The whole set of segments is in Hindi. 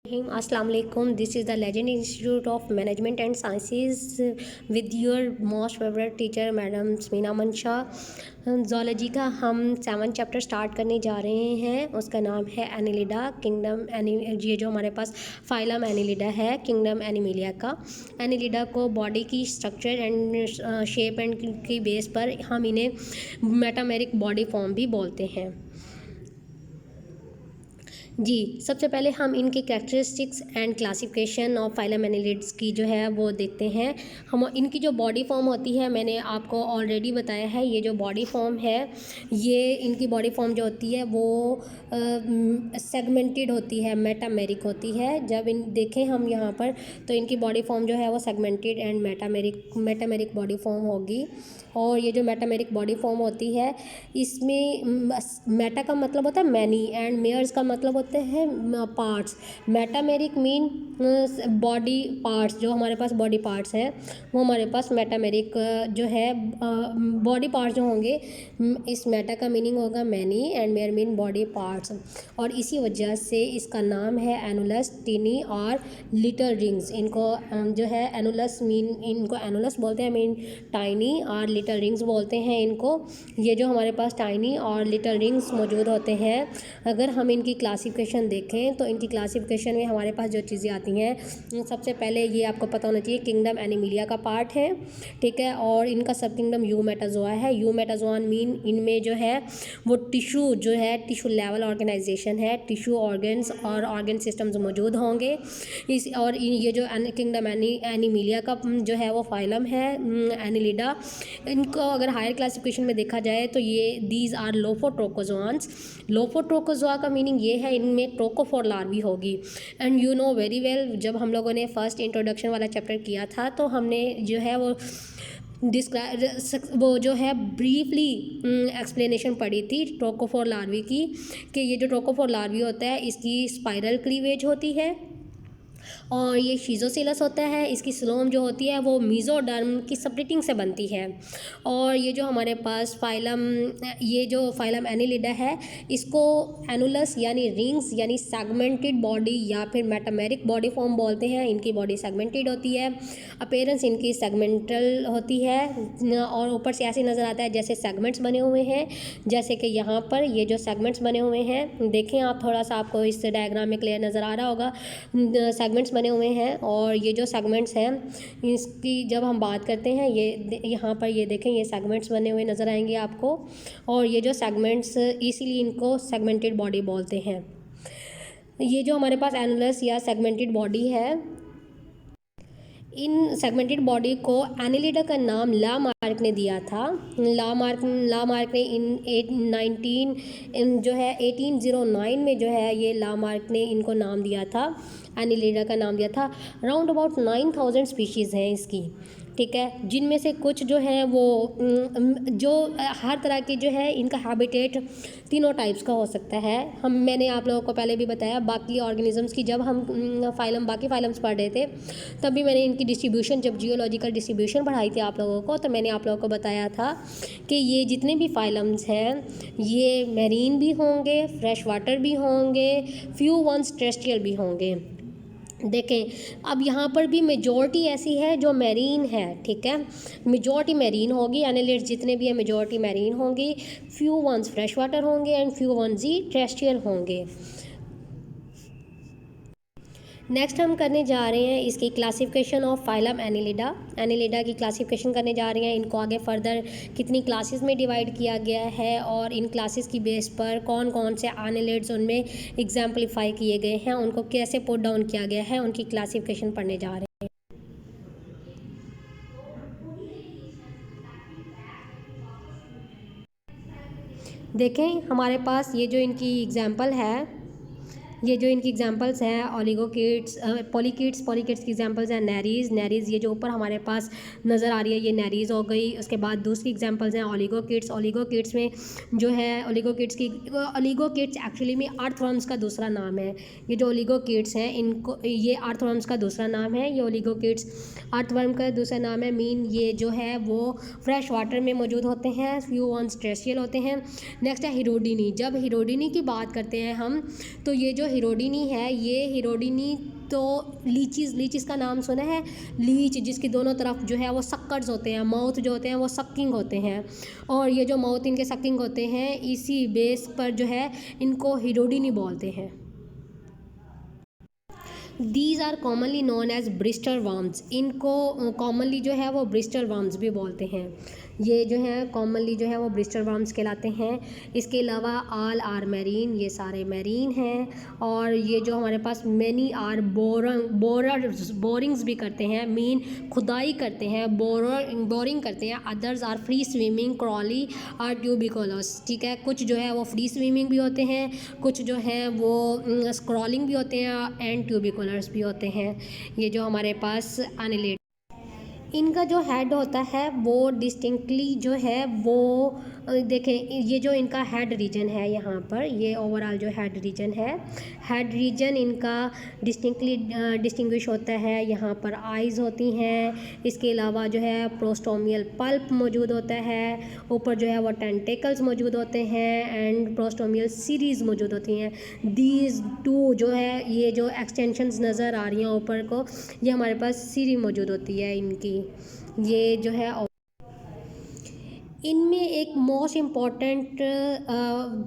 Assalamu alaikum. This is the Legend Institute of Management and Sciences with your most favorite teacher Madam Smina Mansha. ज़ोलॉजी का हम 7 चैप्टर स्टार्ट करने जा रहे हैं. उसका नाम है एनिलिडा किंगडम. ये जो हमारे पास फाइलम एनिलिडा है किंगडम एनिमिलिया का. एनिलिडा को बॉडी की स्ट्रक्चर एंड शेप एंड की बेस पर हम इन्हें मेटामेरिक बॉडी फॉर्म भी बोलते हैं. जी, सबसे पहले हम इनके characteristics and classification of phylum annelids की जो है वो देखते हैं. हम इनकी जो बॉडी फॉर्म होती है मैंने आपको ऑलरेडी बताया है. ये जो बॉडी फॉर्म है ये इनकी बॉडी फॉर्म जो होती है वो सेगमेंटेड होती है, मेटामेरिक होती है. जब इन देखें हम यहाँ पर तो इनकी बॉडी फॉर्म जो है वो segmented and metameric body form होगी. और ये जो मेटामेरिक बॉडी फॉर्म होती है इसमें मेटा का मतलब होता है मैनी एंड मेयर्स का मतलब होते हैं parts. Metameric mean body parts. जो हमारे पास बॉडी पार्ट्स हैं वो हमारे पास मेटामेरिक जो है बॉडी पार्ट्स जो होंगे. इस मेटा का मीनिंग होगा many and mayor mean body parts. और इसी वजह से इसका नाम है एनुलस, टिनी और लिटिल रिंग्स. इनको जो है एनुलस मीन इनको एनुलस बोलते हैं मीन टाइनी, और लिटिल रिंग्स बोलते हैं इनको. ये जो हमारे पास टाइनी और लिटिल रिंग्स मौजूद होते हैं, अगर हम इनकी क्लासिफिकेशन देखें तो इनकी क्लासिफिकेशन में हमारे पास जो चीज़ें आती हैं सबसे पहले ये आपको पता होना चाहिए किंगडम एनिमिलिया का पार्ट है, ठीक है. और इनका सब किंगडम यूमेटाजोआ है. यूमेटाजोआ मीन इनमें जो है वो टिश्यू जो है टिश्यू लेवल ऑर्गेनाइजेशन है. टिश्यू ऑर्गन्स और ऑर्गन सिस्टम्स मौजूद होंगे इस. और ये जो किंगडम एनिमिलिया का जो है वो फाइलम है एनिलिडा. इनको अगर हायर क्लासिफिकेशन में देखा जाए तो ये दीज आर लोफोट्रोकोजोआन्स. लोफोट्रोकोजोआ का मीनिंग ये है इनमें ट्रोकोफोर लार्वी होगी. And you know very well, जब हम लोगों ने फर्स्ट इंट्रोडक्शन वाला चैप्टर किया था तो हमने जो है वो जो है ब्रीफली एक्सप्लेनेशन पढ़ी थी ट्रोकोफोर लार्वी की, कि ये जो ट्रोकोफोर लार्वी होता है इसकी स्पाइरल क्लीवेज होती है और ये शीज़ोसिलस होता है. इसकी स्लोम जो होती है वो मीज़ोडर्म की स्प्लिटिंग से बनती है. और ये जो हमारे पास ये जो फाइलम एनिलिडा है इसको एनुलस यानी रिंग्स यानी सेगमेंटेड बॉडी या फिर मेटामेरिक बॉडी फॉर्म बोलते हैं. इनकी बॉडी सेगमेंटेड होती है, अपेयरेंस इनकी सेगमेंटल होती है और ऊपर से ऐसे नज़र आता है जैसे सेगमेंट्स बने हुए हैं. जैसे कि यहाँ पर ये जो सेगमेंट्स बने हुए हैं देखें आप, थोड़ा सा आपको इस डायग्राम में क्लियर नज़र आ रहा होगा. सेगमेंट्स बने हुए हैं और ये जो सेगमेंट्स हैं इसकी जब हम बात करते हैं ये यहाँ पर ये देखें ये सेगमेंट्स बने हुए नज़र आएंगे आपको. और ये जो सेगमेंट्स इसीलिए इनको सेगमेंटेड बॉडी बोलते हैं. ये जो हमारे पास एनुलस या सेगमेंटेड बॉडी है, इन सेगमेंटेड बॉडी को एनिलिडा का नाम लामार्क ने दिया था. लामार्क ने इन जो है 1809 में जो है ये लामार्क ने इनको नाम दिया था, एनिलिडा का नाम दिया था. राउंड अबाउट 9000 स्पीशीज़ हैं इसकी, ठीक है. जिनमें से कुछ जो है वो जो हर तरह के जो है इनका हैबिटेट तीनों टाइप्स का हो सकता है. मैंने आप लोगों को पहले भी बताया बाकी ऑर्गेनिजम्स की, जब हम बाकी फाइलम्स पढ़ रहे थे तभी मैंने इनकी डिस्ट्रीब्यूशन, जब जियोलॉजिकल डिस्ट्रीब्यूशन पढ़ाई थी आप लोगों को, तो मैंने आप लोगों को बताया था कि ये जितने भी फाइलम्स हैं ये मैरीन भी होंगे, फ्रेश वाटर भी होंगे, फ्यू वंस टेरेस्ट्रियल भी होंगे. देखें अब यहाँ पर भी मेजॉरिटी ऐसी है जो मैरीन है, ठीक है. मेजॉरिटी मैरीन होगी, एनिलिड्स जितने भी हैं मेजॉरिटी मैरीन होंगी. फ्यू वंस फ्रेश वाटर होंगे एंड फ्यू वंस ही टेरेस्ट्रियल होंगे. नेक्स्ट हम करने जा रहे हैं इसकी classification of phylum annelida. Annelida की क्लासिफिकेशन करने जा रहे हैं. इनको आगे फर्दर कितनी क्लासेस में डिवाइड किया गया है और इन क्लासेस की बेस पर कौन कौन से एनिलिड्स उनमें एग्जाम्पलीफाई किए गए हैं, उनको कैसे पुट डाउन किया गया है, उनकी क्लासिफिकेशन पढ़ने जा रहे हैं. देखें हमारे पास ये जो इनकी एग्जाम्पल है, ये जो इनकी एग्जांपल्स हैं ओलिगोकिड्स, पॉलीकिड्स की एग्जांपल्स हैं नेरीज़. ये जो ऊपर हमारे पास नज़र आ रही है ये नेरीज़ हो गई. उसके बाद दूसरी एग्जांपल्स हैं ओलिगोकिड्स में जो है ओलिगोकिड्स एक्चुअली में अर्थवर्म्स का दूसरा नाम है. ये जो ओलिगोकिड्स हैं इनको ये अर्थवर्म्स का दूसरा नाम है. ये ओलिगोकिड्स अर्थवर्म का दूसरा नाम है. मीन ये जो है वो फ्रेश वाटर में मौजूद होते हैं, फ्यू वंस टेरेस्ट्रियल होते हैं. नेक्स्ट है हिरोडिनी. जब हिरोडिनी की बात करते हैं हम तो ये जो हिरोडिनी है, ये हिरोडिनी तो लीचीज़ का नाम सुना है, लीच जिसकी दोनों तरफ जो है वो सक्कर्स होते हैं, माउथ जो होते हैं वो सक्किंग होते हैं, और ये जो माउथ इनके सक्किंग होते हैं इसी बेस पर जो है इनको हिरोडिनी बोलते हैं। These are commonly known as bristle worms, इनको कॉमनली जो है वो ब्रिस्टर वर्म्स भी बोलते हैं। ये जो है कॉमनली जो है वो ब्रिस्टर वर्म्स कहलाते हैं। इसके अलावा आल आर मैरीन, ये सारे मैरीन हैं, और ये जो हमारे पास मैनी आर बोरिंग्स भी करते हैं, मीन खुदाई करते हैं, बोरिंग करते हैं। Others are free swimming, crawly are tubicolous, ठीक है। कुछ जो है वो फ्री स्विमिंग भी होते हैं, कुछ जो है वो स्क्रॉलिंग भी होते हैं एंड ट्यूबिकुलर्स भी होते हैं। ये जो हमारे पास एनिलेट, इनका जो हेड होता है वो डिस्टिंक्टली जो है वो देखें, ये जो इनका हेड रीजन है यहाँ पर, ये ओवरऑल जो हेड रीजन है, हेड रीजन इनका डिस्टिंक्टली डिस्टिंग्विश होता है। यहाँ पर आइज़ होती हैं, इसके अलावा जो है प्रोस्टोमियल पल्प मौजूद होता है, ऊपर जो है वो टेंटेकल्स मौजूद होते हैं एंड प्रोस्टोमियल सीरीज़ मौजूद होती हैं। दीज टू जो है ये जो एक्सटेंशंस नज़र आ रही हैं ऊपर को, ये हमारे पास सीरी मौजूद होती है इनकी। ये जो है इनमें एक मोस्ट इम्पॉर्टेंट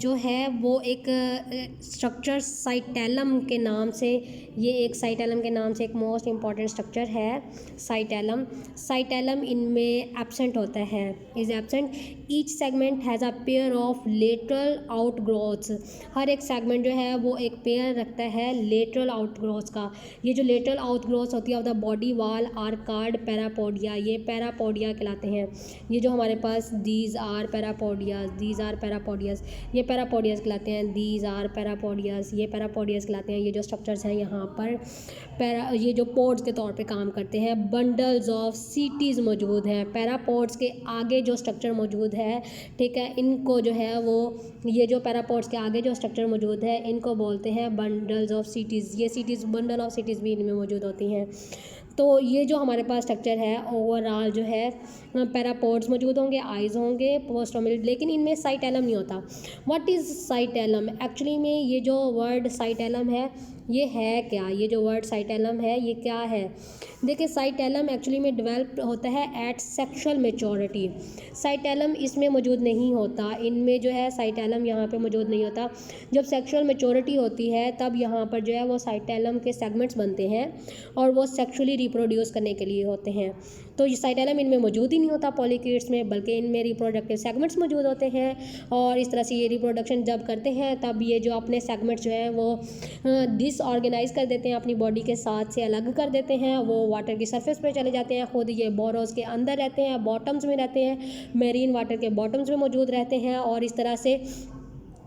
जो है वो एक स्ट्रक्चर साइटेलम के नाम से, ये एक साइटेलम के नाम से एक मोस्ट इम्पॉर्टेंट स्ट्रक्चर है साइटेलम। साइटेलम इनमें एब्सेंट होता है, is absent. Each segment has a pair of lateral outgrowths, हर एक सेगमेंट जो है वो एक पेयर रखता है लेटरल आउटग्रोथ्स का। ये जो लेटरल आउटग्रोथ्स होती है of the body wall are called parapodia, ये पैरापोडिया कहलाते हैं। ये जो हमारे पास these are parapodias, these are parapodias, ये पैरापोडियस कहलाते हैं। दीज आर पैरापोडियस, ये पैरापोडियस कहलाते हैं। ये जो स्ट्रक्चर्स हैं यहाँ पर ये जो पोड्स के तौर पे काम करते हैं। बंडल्स ऑफ सीटीज़ मौजूद हैं, पैरापोड्स के आगे जो स्ट्रक्चर मौजूद है, ठीक है, इनको जो है वो ये जो पैरापोड्स के आगे जो स्ट्रक्चर मौजूद है इनको बोलते हैं बंडल्स ऑफ सीटीज़। ये सीटीज़, बंडल ऑफ सीटीज़ भी इनमें मौजूद होती हैं। तो ये जो हमारे पास स्ट्रक्चर है ओवरऑल जो है पैरापोड्स मौजूद होंगे, आइज़ होंगे, पोस्टोमियल, लेकिन इनमें साइटेलम नहीं होता। What is साइटेलम? एक्चुअली में ये जो वर्ड साइटेलम है ये है क्या? ये जो वर्ड साइटेलम है ये क्या है? देखिए, साइटेलम एक्चुअली में डेवलप होता है एट सेक्सुअल मेचोरिटी। साइटेलम इसमें मौजूद नहीं होता, इनमें जो है साइटेलम यहाँ पे मौजूद नहीं होता। जब सेक्सुअल मेचोरिटी होती है तब यहाँ पर जो है वो साइटेलम के सेगमेंट्स बनते हैं और वो सेक्सुअली रिप्रोड्यूस करने के लिए होते हैं। तो ये साइटेलम इनमें मौजूद ही नहीं होता पॉलीकेट्स में, बल्कि इनमें रिप्रोडक्टिव सेगमेंट्स मौजूद होते हैं। और इस तरह से ये रिप्रोडक्शन जब करते हैं तब ये जो अपने सेगमेंट्स जो है वो डिसऑर्गेनाइज कर देते हैं, अपनी बॉडी के साथ से अलग कर देते हैं। वो वाटर की सरफेस पर चले जाते हैं, खुद ये बोरोस के अंदर रहते हैं, बॉटम्स में रहते हैं, मेरीन वाटर के बॉटम्स में मौजूद रहते हैं। और इस तरह से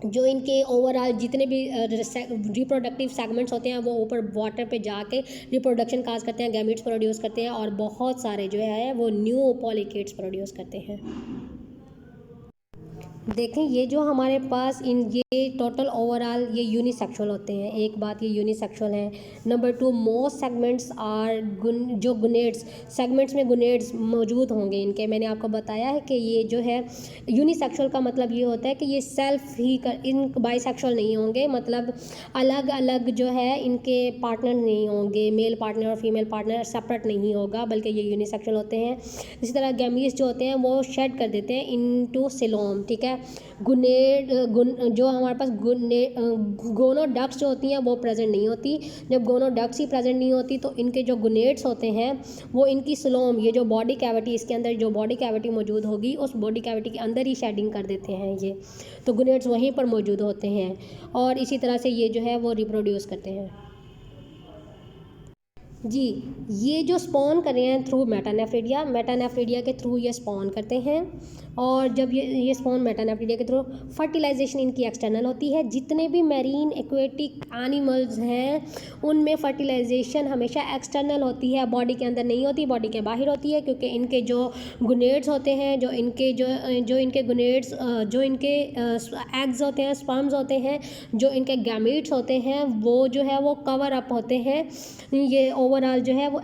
जो इनके ओवरऑल जितने भी रिप्रोडक्टिव सेगमेंट्स होते हैं वो ऊपर वाटर पे जाके रिप्रोडक्शन काज करते हैं, गैमीट्स प्रोड्यूस करते हैं और बहुत सारे जो है वो न्यू पॉलीकेट्स प्रोड्यूस करते हैं। देखें, ये जो हमारे पास ये टोटल ओवरऑल ये यूनिसेक्सुअल होते हैं। एक बात, ये यूनिसेक्सुअल हैं। नंबर 2, मोस्ट सेगमेंट्स आर जो गुनेड्स, सेगमेंट्स में गुनेड्स मौजूद होंगे इनके। मैंने आपको बताया है कि ये जो है यूनिसेक्सुअल का मतलब ये होता है कि ये सेल्फ ही इन बाइसेक्सुअल नहीं होंगे, मतलब अलग अलग जो है इनके पार्टनर नहीं होंगे, मेल पार्टनर और फीमेल पार्टनर सेपरेट नहीं होगा, बल्कि ये यूनिसेक्सुअल होते हैं। इसी तरह गैमीट्स जो होते हैं वो शेड कर देते हैं इनटू सिलोम, ठीक है। जो हमारे पास गोनोडक्ट्स जो होती हैं वो प्रेजेंट नहीं होती। जब गोनोडक्ट्स ही प्रेजेंट नहीं होती तो इनके जो गुनेड्स होते हैं वो इनकी सिलोम, ये जो बॉडी कैविटी, इसके अंदर जो बॉडी कैविटी मौजूद होगी उस बॉडी कैविटी के अंदर ही शेडिंग कर देते हैं ये, तो गुनेड्स वहीं पर मौजूद होते हैं और इसी तरह से ये जो है वो रिप्रोड्यूस करते हैं। जी, ये जो स्पॉन कर रहे हैं थ्रू मेटानेफ्रिडिया के थ्रू ये स्पॉन करते हैं। और जब ये स्पॉन मेटानेफ्रिडिया के थ्रू, फर्टिलाइजेशन इनकी एक्सटर्नल होती है। जितने भी मैरीन एक्वेटिक एनिमल्स हैं उनमें फर्टिलाइजेशन हमेशा एक्सटर्नल होती है, बॉडी के अंदर नहीं होती, बॉडी के बाहर होती है, क्योंकि इनके जो गुनेड्स होते हैं, जो इनके गुनेड्स, जो इनके एग्स होते हैं, स्पर्म्स होते हैं, जो इनके गैमीट्स होते हैं, वो जो है वो कवर अप होते हैं ये ओवरऑल जो है वो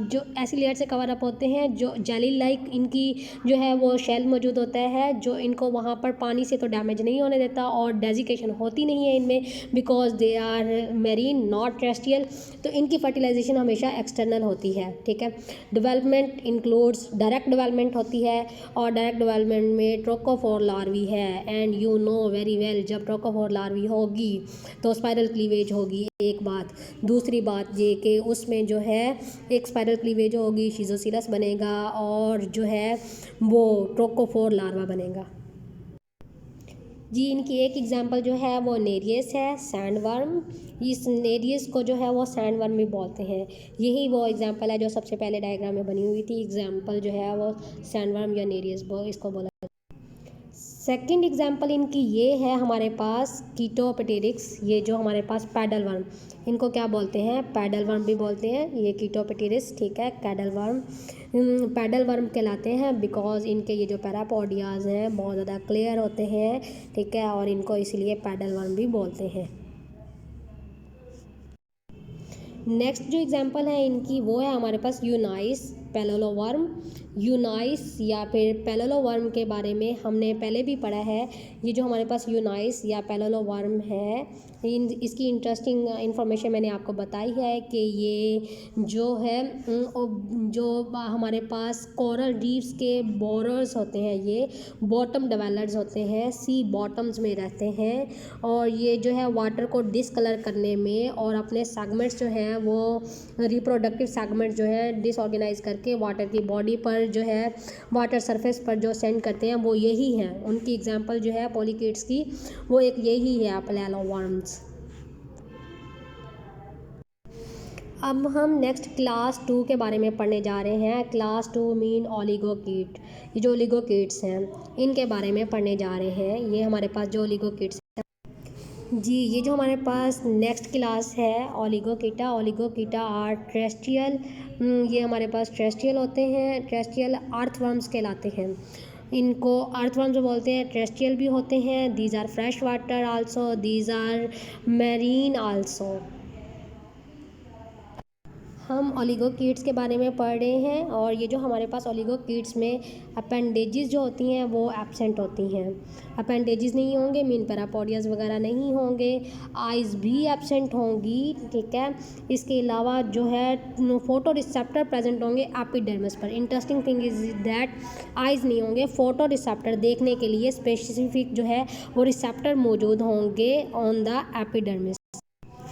जो ऐसी लेयर से कवर अप होते हैं जो जेली लाइक इनकी जो है वो शेल मौजूद होता है, जो इनको वहाँ पर पानी से तो डैमेज नहीं होने देता और डेजिकेशन होती नहीं है इनमें, because they are marine not terrestrial. तो इनकी फर्टिलाइजेशन हमेशा एक्सटर्नल होती है, ठीक है। डेवलपमेंट इंक्लूड्स, डायरेक्ट डेवलपमेंट होती है, और डायरेक्ट डेवलपमेंट में ट्रोकोफोर लार्वी है, and you know very well जब ट्रोकोफोर लार्वी होगी तो स्पाइरल क्लीवेज होगी, एक बात। दूसरी बात ये कि उसमें जो है एक स्पाइरल क्लीवेज होगी, शिजोसिलस बनेगा, और जो है वो ट्रोकोफोर लार्वा बनेगा। जी इनकी एक एग्जांपल जो है वो नेरियस है, सैंडवर्म। इस नेरियस को जो है वो सैंडवर्म भी बोलते हैं। यही वो एग्जांपल है जो सबसे पहले डायग्राम में बनी हुई थी। एग्जांपल जो है वो सैंडवर्म या नेरियस इसको बोला। सेकंड एग्जांपल इनकी ये है हमारे पास कीटोपटेरिक्स। ये जो हमारे पास पैडल वर्म, इनको क्या बोलते हैं, पैडल वर्म भी बोलते हैं। ये कीटोपटेरिक्स, ठीक है, पैडल वर्म कहलाते हैं बिकॉज इनके ये जो पैरापोडियाज हैं बहुत ज़्यादा क्लियर होते हैं, ठीक है, और इनको इसलिए पैडल वर्म भी बोलते हैं। नेक्स्ट जो एग्जांपल है इनकी वो है हमारे पास यूनाइस पेलोलोवर्म। यूनाइस या फिर पेलोलोवर्म के बारे में हमने पहले भी पढ़ा है। ये जो हमारे पास यूनाइस या पेलोलोवर्म है, इसकी इंटरेस्टिंग इन्फॉर्मेशन मैंने आपको बताई है कि ये जो है जो हमारे पास कोरल रीफ्स के बोरर्स होते हैं, ये बॉटम डेवलपर्स होते हैं, सी बॉटम्स में रहते हैं, और ये जो है वाटर को डिसकलर करने में और अपने सेगमेंट्स जो हैं वो रिप्रोडक्टिव सेगमेंट्स जो है डिसऑर्गेनाइज करके वाटर की बॉडी पर जो है वाटर सरफेस पर जो सेंड करते हैं वो यही हैं। उनकी एग्जांपल जो है पॉलीकेट्स की वो एक यही है, पेलोलोवर्म्स। अब हम नेक्स्ट क्लास 2 के बारे में पढ़ने जा रहे हैं। Class 2 mean oligochaete. ये जो ओलिगोकीट्स हैं इनके बारे में पढ़ने जा रहे हैं। ये हमारे पास जो ओलिगोकीट्स जी, ये जो हमारे पास नेक्स्ट क्लास है ओलिगोकीटा। ओलिगोकीटा आर टेरेस्ट्रियल। ये हमारे पास टेरेस्ट्रियल होते हैं, टेरेस्ट्रियल अर्थवर्म्स कहलाते हैं। इनको अर्थवर्म्स बोलते हैं, टेरेस्ट्रियल भी होते हैं। These are fresh water also, these are marine also. हम ओलिगोकीट्स के बारे में पढ़ रहे हैं, और ये जो हमारे पास ओलिगोकीट्स में अपेंडेजेस जो होती हैं वो एब्सेंट होती हैं। अपेंडेजेस नहीं होंगे मीन पैरापोडियाज वगैरह नहीं होंगे, आइज़ भी एब्सेंट होंगी, ठीक है। इसके अलावा जो है फोटो रिसेप्टर प्रेजेंट होंगे एपिडर्मिस पर। Interesting thing is that eyes नहीं होंगे, फोटो रिसेप्टर देखने के लिए स्पेसिफिक जो है वो रिसेप्टर मौजूद होंगे ऑन द एपिडर्मिस।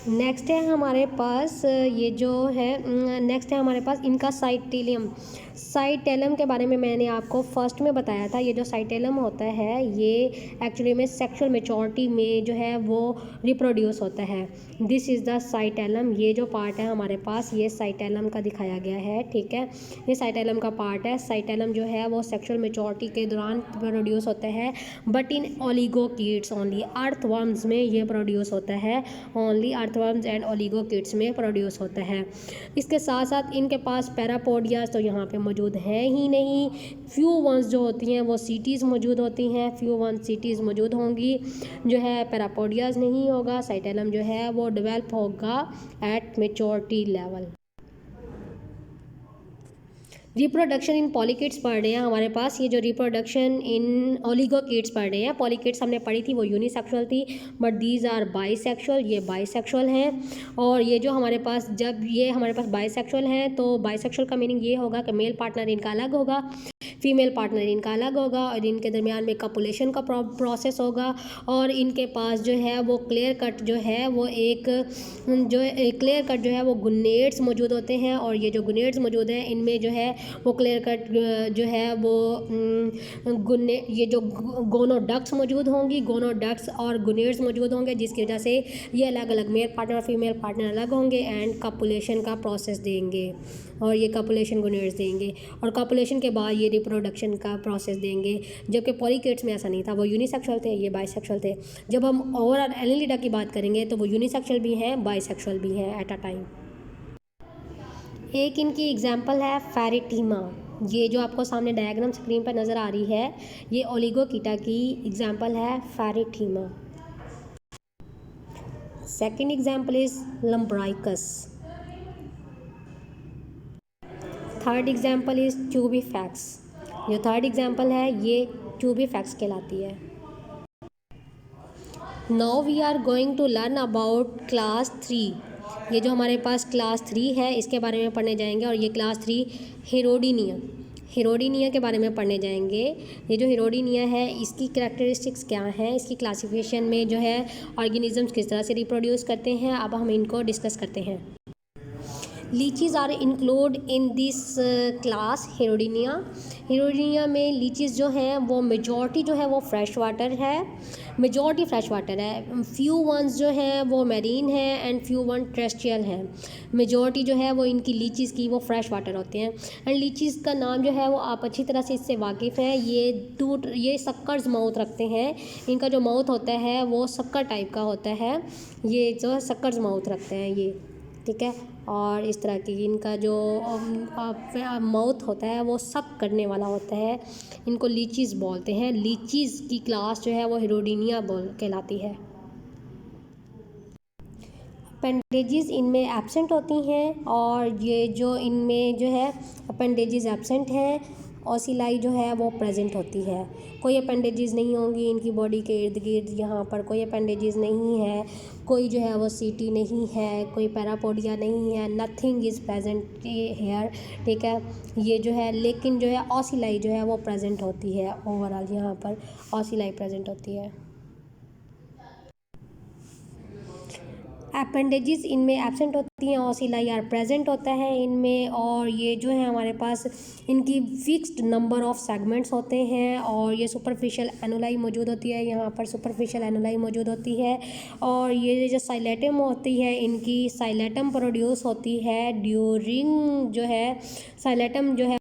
नेक्स्ट है हमारे पास ये जो है नेक्स्ट है हमारे पास इनका साइटेलियम। साइटेलम के बारे में मैंने आपको फर्स्ट में बताया था। ये जो साइटेलम होता है ये एक्चुअली में सेक्सुअल मेचोरिटी में जो है वो रिप्रोड्यूस होता है। This is the clitellum. ये जो पार्ट है हमारे पास ये साइटेलम का दिखाया गया है, ठीक है। ये साइटेलम का पार्ट है। साइटेलम जो है वो सेक्सुअल मेचोरिटी के दौरान प्रोड्यूस होता है, बट इन ओलिगोकीट्स ओनली, अर्थवर्म्स में ये प्रोड्यूस होता है, ओनली अर्थवर्म्स एंड ओलिगोकीट्स में प्रोड्यूस होता है। इसके साथ साथ इनके पास पैरापोडियाज तो यहाँ पे मौजूद है ही नहीं। फ्यू वंस जो होती हैं वो सीटीज़ मौजूद होती हैं, फ्यू वंस सीटीज़ मौजूद होंगी, जो है पैरापोडियाज नहीं होगा। साइटेलम जो है वो डेवलप होगा at maturity level. Reproduction in polychaetes पढ़ रहे हैं हमारे पास। ये जो रिप्रोडक्शन इन ओलिगोकीट्स पढ़ रहे हैं, पॉलीकेट्स हमने पढ़ी थी वो यूनिसेक्सुअल थी, बट दीज आर बाइसेक्सुअल। ये बाइसेक्सुअल हैं। और ये जो हमारे पास जब ये हमारे पास बाइसेक्सुअल हैं तो बाइसेक्सुअल का मीनिंग ये होगा कि मेल पार्टनर इनका अलग होगा, फीमेल पार्टनर इनका अलग होगा, और इनके दरमियान में कपुलेशन का प्रोसेस होगा, और इनके पास जो है वो क्लियर कट जो है वो एक क्लियर कट जो है वो गुनेट्स मौजूद होते हैं। और ये जो गुनेट्स मौजूद हैं इनमें जो है वो क्लियर कट जो है वो ये जो गोनोडक्ट्स मौजूद होंगी, गोनोडक्ट्स और गुनेट्स मौजूद होंगे, जिसकी वजह से ये अलग अलग मेल पार्टनर और फीमेल पार्टनर अलग होंगे एंड कपुलेशन का प्रोसेस देंगे, और ये कपुलेशन गुनेट्स देंगे, और कपुलेशन के बाद ये रिप्रोडक्शन का प्रोसेस देंगे। जबकि पॉलीकेट्स में ऐसा नहीं था, वो यूनिसेक्सुअल थे, ये बाइसेक्सुअल थे। जब हम ओवरऑल एनिलिडा की बात करेंगे तो वो यूनिसेक्सुअल भी हैं, बाइसेक्सुअल भी हैं एट अ टाइम। एक इनकी एग्जांपल है फेरिटीमा। ये जो आपको सामने डायग्राम स्क्रीन पर नज़र आ रही है ये ओलिगोकीटा की एग्जांपल है, pheretima. Second example is lumbricus. Third example is tubifex. जो थर्ड एग्जाम्पल है ये ट्यूबीफैक्स कहलाती है। Now we are going to learn about class 3। ये जो हमारे पास क्लास 3 है इसके बारे में पढ़ने जाएंगे, और ये क्लास 3 हेरोडिनिया हेरोडिनिया के बारे में पढ़ने जाएंगे। ये जो हेरोडिनिया है इसकी कैरेक्टरिस्टिक्स क्या हैं, इसकी क्लासिफिकेशन में जो है ऑर्गेनिजम्स किस तरह से रिप्रोड्यूस करते हैं, अब हम इनको डिस्कस करते हैं। Leeches are include in this class hirudinea. Hirudinea में लीचीज़ जो हैं वो मेजॉरिटी जो है वो फ्रेश वाटर है, मेजॉरिटी फ्रेश वाटर है। फ्यू वंस जो हैं वो मैरीन है एंड फ्यू वन टेरेस्ट्रियल हैं। मेजॉरिटी जो है वो इनकी लीचीज़ की वो फ्रेश वाटर होते हैं। एंड लीचीज़ का नाम जो है वो आप अच्छी तरह से इससे वाकिफ़ हैं। ये सक्कर्स माउथ रखते हैं, इनका जो माउथ होता है वो सक्कर टाइप का होता है, ये जो है सक्कर्स माउथ रखते हैं ये, ठीक है। और इस तरह की इनका जो माउथ होता है वो सक करने वाला होता है, इनको लीचीज़ बोलते हैं। लीचीज़ की क्लास जो है वो हेरोडिनिया कहलाती है। अपेंडेजेस इनमें एब्सेंट होती हैं, और ये जो इनमें जो है अपेंडेजेस एब्सेंट हैं, ओसिलाई जो है वो प्रेजेंट होती है। कोई अपेंडेजेस नहीं होंगी इनकी बॉडी के इर्द गिर्द, यहाँ पर कोई अपेंडेजेस नहीं है, कोई जो है वो सीटी नहीं है, कोई पैरापोडिया नहीं है, नथिंग इज़ प्रेजेंट हेयर, ठीक है। ये जो है लेकिन जो है ओसिलाई जो है वो प्रेजेंट होती है, ओवरऑल यहाँ पर ओसिलाई प्रेजेंट होती है। अपेंडेजेस इनमें एब्सेंट होती हैं, ओसिलाई आर प्रेजेंट होता है इनमें, और ये जो है हमारे पास इनकी फिक्स्ड नंबर ऑफ सेगमेंट्स होते हैं, और ये सुपरफिशियल एनुलाई मौजूद होती है, यहाँ पर सुपरफिशियल एनुलाई मौजूद होती है। और ये जो साइलेटम होती है इनकी साइलेटम प्रोड्यूस होती है ड्यूरिंग जो है साइलेटम जो है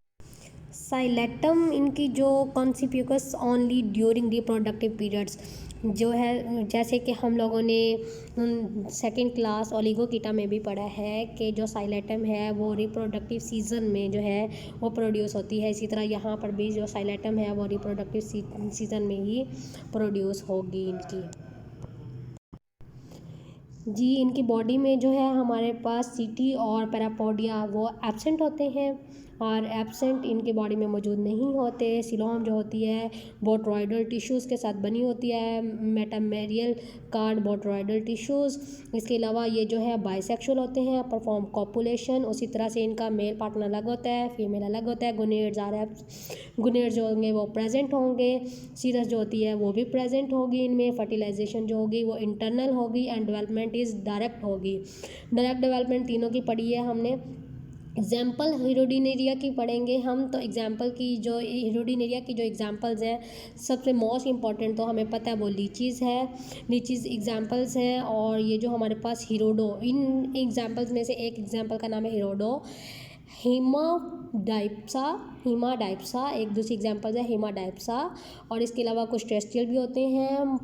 साइलेटम इनकी जो कॉन्सिप्यूकस ओनली ड्यूरिंग रिप्रोडक्टिव पीरियड्स जो है, जैसे कि हम लोगों ने सेकंड क्लास ओलिगोकीटा में भी पढ़ा है कि जो साइलेटम है वो रिप्रोडक्टिव सीज़न में जो है वो प्रोड्यूस होती है। इसी तरह यहाँ पर भी जो साइलेटम है वो रिप्रोडक्टिव सीज़न में ही प्रोड्यूस होगी इनकी। जी, इनकी बॉडी में जो है हमारे पास सीटी और पैरापोडिया वो एब्सेंट होते हैं, और एब्सेंट इनके बॉडी में मौजूद नहीं होते। सिलोम जो होती है बोट्रॉइडल टिश्यूज़ के साथ बनी होती है, मेटामेरियल कार्ड बोट्रॉइडल टिश्यूज़। इसके अलावा ये जो है बाइसेक्सुअल होते हैं, परफॉर्म कॉपुलेशन। उसी तरह से इनका मेल पार्टनर अलग होता है, फीमेल अलग होता है। गुनेड्स जो होंगे वो प्रेजेंट होंगे, सीरस जो होती है वो भी प्रेजेंट होगी इनमें। फर्टिलाइजेशन जो होगी वो इंटरनल होगी, एंड डेवलपमेंट इज़ डायरेक्ट होगी। डायरेक्ट डेवलपमेंट तीनों की पढ़ी है हमने। एग्जाम्पल हेरोडिनेरिया की पढ़ेंगे हम, तो एग्जाम्पल की जो हेरोडिनेरिया की जो एग्जाम्पल्स हैं सबसे मोस्ट इंपॉर्टेंट तो हमें पता है वो लीचीज़ है, लीचीज़ एग्जाम्पल्स हैं। और ये जो हमारे पास हिरोडो, इन एग्जाम्पल्स में से एक एग्जाम्पल का नाम है हिरोडो। हीमाडाइप्सा एक दूसरी एग्जाम्पल है हीमाडाइप्सा। और इसके अलावा कुछ टेरेस्ट्रियल भी होते हैं,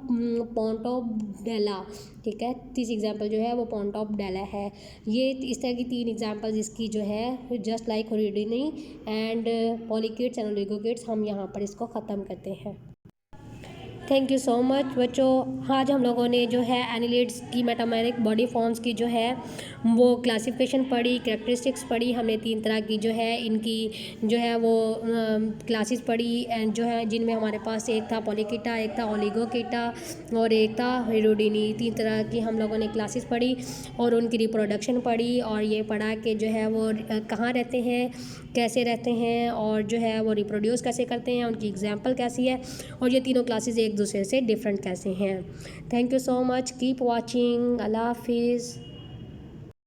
पोंटोडेला, ठीक है। तीसरी एग्जाम्पल जो है वो पोंटोडेला है। ये इस तरह की तीन एग्जाम्पल्स इसकी जो है जस्ट लाइक हेरोडिनी एंड पॉलीकिड्स एंड ओलिगोकिड्स, हम यहाँ पर इसको ख़त्म करते हैं। थैंक यू सो मच बच्चों। आज हम लोगों ने जो है एनिलिड्स की मेटामेरिक बॉडी फॉर्म्स की जो है वो क्लासिफिकेशन पढ़ी, कैरेक्टरिस्टिक्स पढ़ी। हमने 3 तरह की जो है इनकी जो है वो क्लासेस पढ़ी, एंड जो है जिनमें हमारे पास एक था पॉलीकीटा, एक था ओलिगोकीटा और एक था हेरोडिनी। 3 तरह की हम लोगों ने क्लासेस पढ़ी और उनकी रिप्रोडक्शन पढ़ी, और ये पढ़ा कि जो है वो कहाँ रहते हैं, कैसे रहते हैं, और जो है वो रिप्रोड्यूस कैसे करते हैं, उनकी एग्जाम्पल कैसी है, और ये तीनों क्लासेस एक दूसरे से डिफरेंट कैसे हैं। Thank you so much, keep watching, अल्लाह हाफिज़।